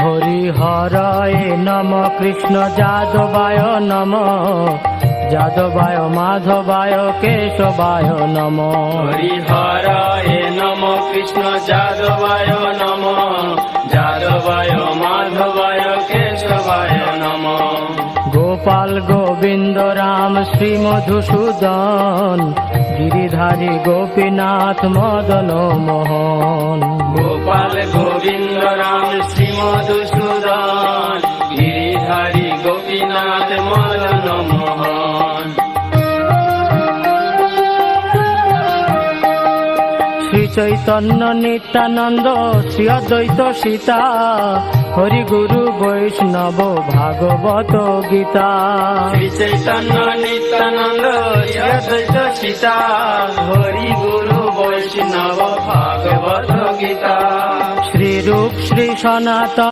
হরিহরায় নম কৃষ্ণ যাদবায় নম যাদবায় মাধবায় কেশবায় নম হরিহরায় নম কৃষ্ণ যাদবায় নম যাদবায় মাধবায় কেশবায় নম গোপাল গোবিন্দ রাম শ্রী মধুসূদন গিরিধারী গোপীনাথ মদন মোহন গোপাল গোবিন্দ রাম শ্রী মধুসূদন গিরিধারী গোপীনাথ মদন মোহন শ্রী চৈতন্য নিত্যানন্দ শ্রী অদ্বৈত সীতা হরি গুরু বৈষ্ণব ভাগবত গীতা শ্রী চৈতন্য নিত্যানন্দ শ্রী অদ্বৈত সীতা হরি গুরু বৈষ্ণব ভাগবত গীতা শ্রী রূপ শ্রী সনাতন